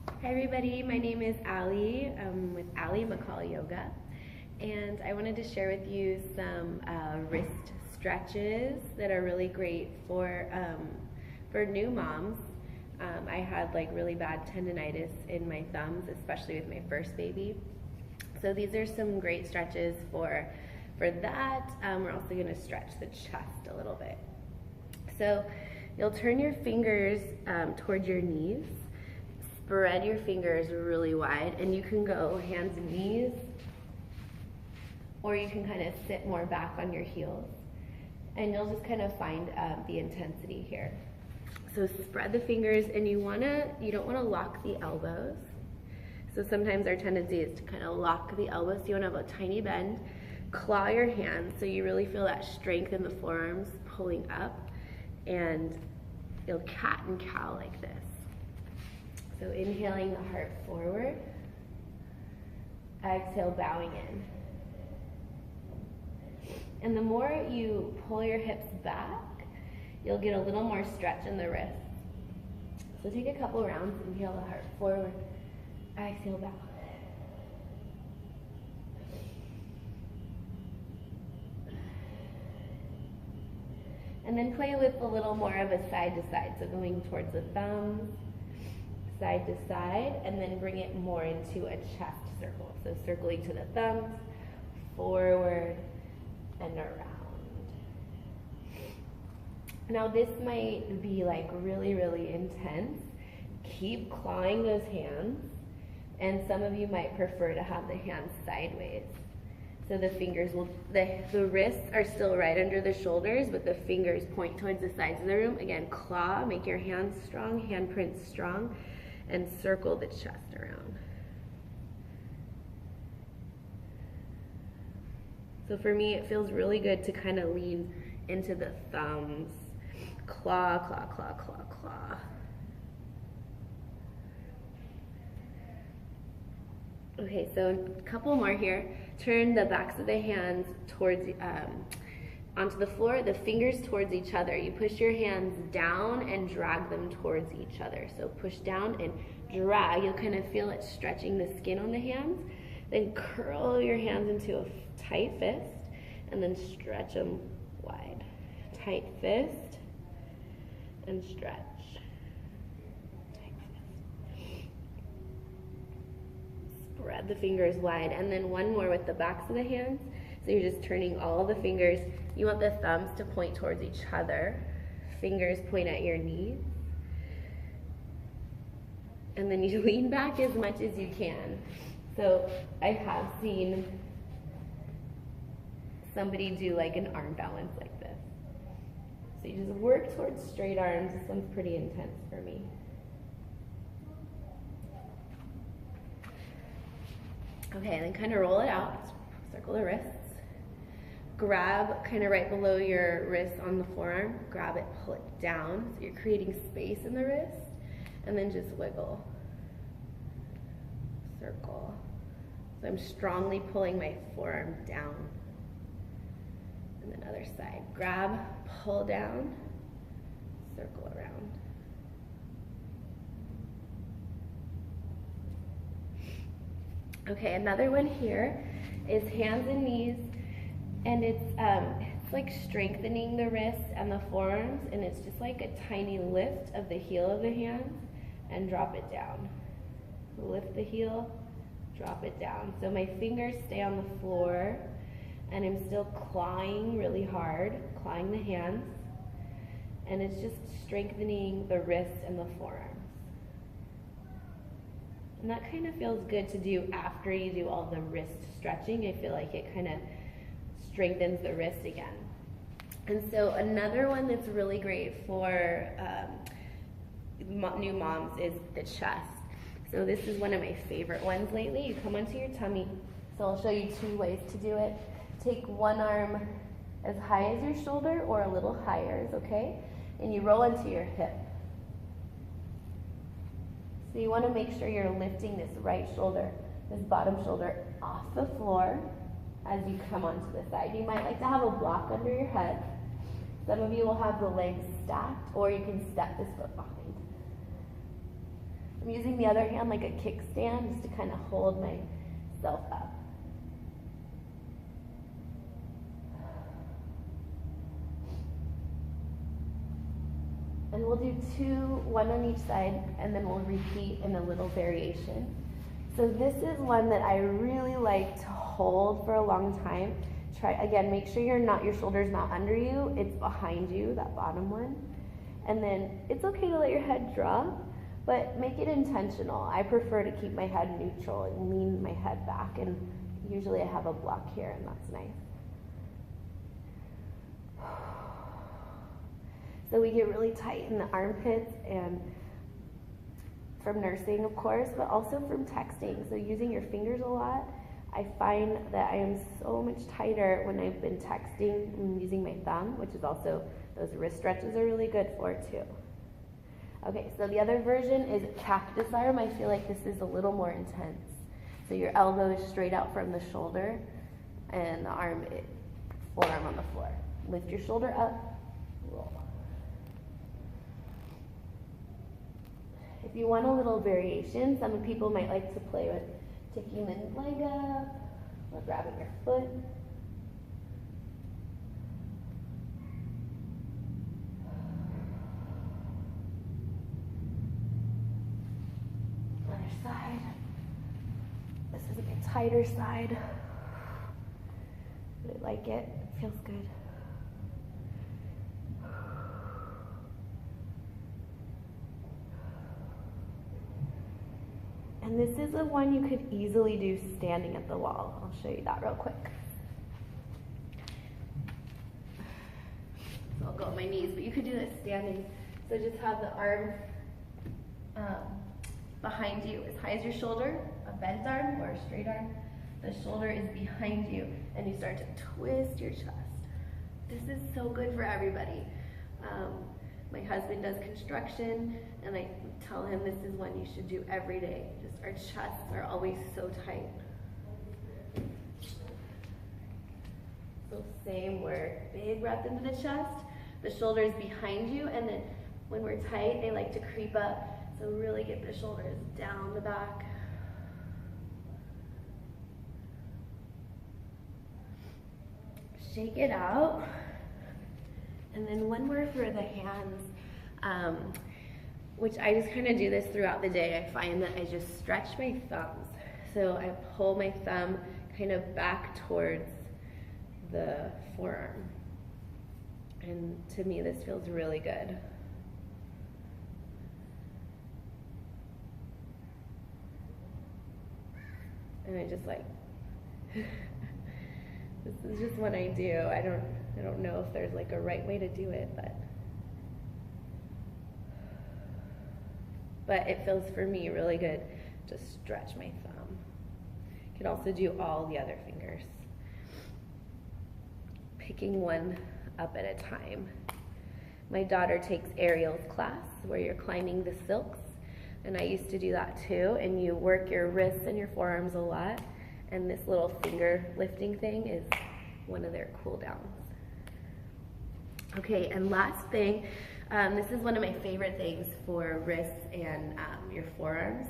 Hi everybody, my name is Ali. I'm with Ali McCall Yoga, and I wanted to share with you some wrist stretches that are really great for new moms. I had like really bad tendonitis in my thumbs, especially with my first baby. So these are some great stretches for that. We're also going to stretch the chest a little bit. So you'll turn your fingers towards your knees. Spread your fingers really wide, and you can go hands and knees, or you can kind of sit more back on your heels, and you'll just kind of find the intensity here. So spread the fingers, and you don't want to lock the elbows. So sometimes our tendency is to kind of lock the elbows. So you want to have a tiny bend. Claw your hands so you really feel that strength in the forearms pulling up, and you'll cat and cow like this. So inhaling the heart forward, exhale bowing in. And the more you pull your hips back, you'll get a little more stretch in the wrists. So take a couple rounds, inhale the heart forward, exhale bow. And then play with a little more of a side to side, so going towards the thumbs, side to side, and then bring it more into a chest circle. So circling to the thumbs, forward, and around. Now this might be like really, really intense. Keep clawing those hands, and some of you might prefer to have the hands sideways. So the fingers the wrists are still right under the shoulders, but the fingers point towards the sides of the room. Again, claw, make your hands strong, handprints strong, and circle the chest around. So for me, it feels really good to kind of lean into the thumbs. Claw, claw, claw, claw, claw. Okay, so a couple more here. Turn the backs of the hands towards onto the floor, the fingers towards each other. You push your hands down and drag them towards each other. So push down and drag. You'll kind of feel it stretching the skin on the hands. Then curl your hands into a tight fist, and then stretch them wide. Tight fist and stretch. Tight fist. Spread the fingers wide, and then one more with the backs of the hands. So you're just turning all the fingers. You want the thumbs to point towards each other. Fingers point at your knees. And then you lean back as much as you can. So I have seen somebody do like an arm balance like this. So you just work towards straight arms. This one's pretty intense for me. Okay, and then kind of roll it out. Circle the wrists. Grab kind of right below your wrist on the forearm. Grab it, pull it down. So you're creating space in the wrist. And then just wiggle. Circle. So I'm strongly pulling my forearm down. And then other side. Grab, pull down, circle around. Okay, another one here is hands and knees, and it's like strengthening the wrists and the forearms, and it's just like a tiny lift of the heel of the hands and drop it down. Lift the heel, drop it down. So my fingers stay on the floor, and I'm still clawing really hard, clawing the hands, and it's just strengthening the wrists and the forearms. And that kind of feels good to do after you do all the wrist stretching. I feel like it kind of strengthens the wrist again. And so another one that's really great for new moms is the chest. So this is one of my favorite ones lately. You come onto your tummy. So I'll show you two ways to do it. Take one arm as high as your shoulder or a little higher, is okay? And you roll into your hip. So you want to make sure you're lifting this right shoulder, this bottom shoulder off the floor as you come onto the side. You might like to have a block under your head. Some of you will have the legs stacked, or you can step this foot behind. I'm using the other hand like a kickstand just to kind of hold myself up. And we'll do two, one on each side, and then we'll repeat in a little variation. So this is one that I really like to hold for a long time. Try, again, make sure your shoulder's not under you, it's behind you, that bottom one. And then it's okay to let your head drop, but make it intentional. I prefer to keep my head neutral and lean my head back, and usually I have a block here, and that's nice. So we get really tight in the armpits, and from nursing, of course, but also from texting. So using your fingers a lot, I find that I am so much tighter when I've been texting and using my thumb, which is also, those wrist stretches are really good for it too. Okay, so the other version is cactus arm. I feel like this is a little more intense. So your elbow is straight out from the shoulder, and the forearm on the floor. Lift your shoulder up, roll. If you want a little variation, some people might like to play with taking the leg up or grabbing your foot. Other side. This is a bit tighter side. But I like it. It feels good. And this is the one you could easily do standing at the wall. I'll show you that real quick. So I'll go on my knees, but you could do this standing. So just have the arm behind you as high as your shoulder, a bent arm or a straight arm. The shoulder is behind you, and you start to twist your chest. This is so good for everybody. My husband does construction, and I tell him this is one you should do every day. Just our chests are always so tight. So same word, big breath into the chest, the shoulders behind you, and then when we're tight, they like to creep up. So really get the shoulders down the back. Shake it out. And then one more for the hands, which I just kind of do this throughout the day. I find that I just stretch my thumbs. So I pull my thumb kind of back towards the forearm. And to me, this feels really good. And I just like, this is just what I do. I don't know if there's like a right way to do it, but it feels for me really good to stretch my thumb. You can also do all the other fingers. Picking one up at a time. My daughter takes Ariel's class where you're climbing the silks, and I used to do that too, and you work your wrists and your forearms a lot, and this little finger lifting thing is one of their cool downs. Okay, and last thing, this is one of my favorite things for wrists and your forearms,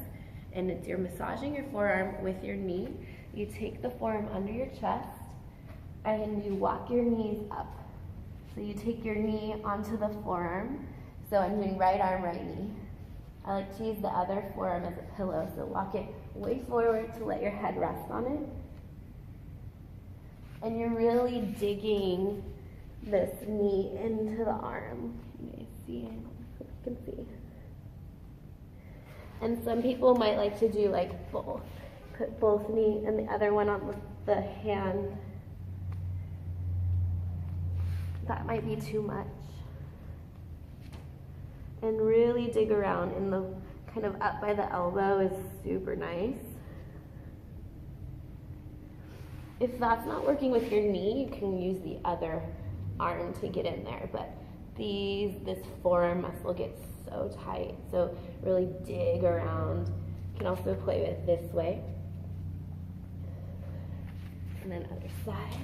and it's you're massaging your forearm with your knee. You take the forearm under your chest, and you walk your knees up. So you take your knee onto the forearm. So I'm doing right arm, right knee. I like to use the other forearm as a pillow, so walk it way forward to let your head rest on it. And you're really digging this knee into the arm. You may see, I don't know if you can see. And some people might like to do like both. Put both knee and the other one on the hand. That might be too much. And really dig around in the kind of up by the elbow is super nice. If that's not working with your knee, you can use the other arm to get in there, but this forearm muscle gets so tight, so really dig around. You can also play with this way. And then other side.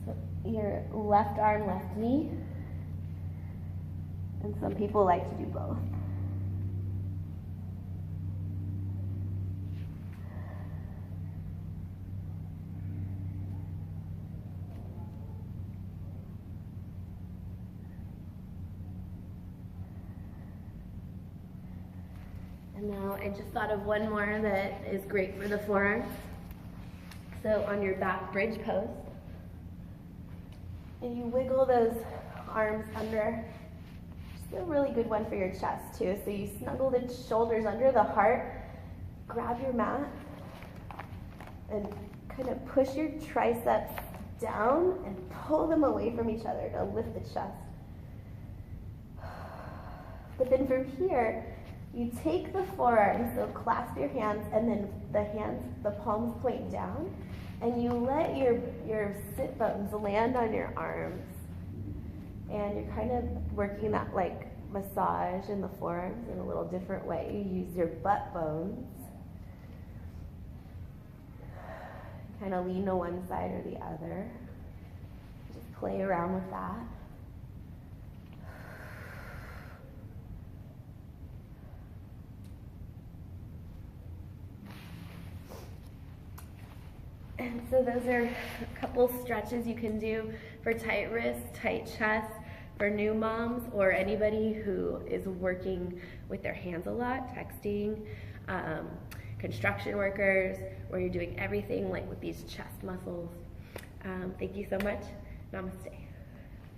So your left arm, left knee. And some people like to do both. And now I just thought of one more that is great for the forearms. So on your back bridge pose, and you wiggle those arms under. It's a really good one for your chest too. So you snuggle the shoulders under the heart, grab your mat, and kind of push your triceps down and pull them away from each other to lift the chest. But then from here, you take the forearms, so clasp your hands, and then the palms point down, and you let your sit bones land on your arms. And you're kind of working that like massage in the forearms in a little different way. You use your butt bones. Kind of lean to one side or the other. Just play around with that. And so those are a couple stretches you can do for tight wrists, tight chest, for new moms or anybody who is working with their hands a lot, texting, construction workers, where you're doing everything like with these chest muscles. Thank you so much. Namaste.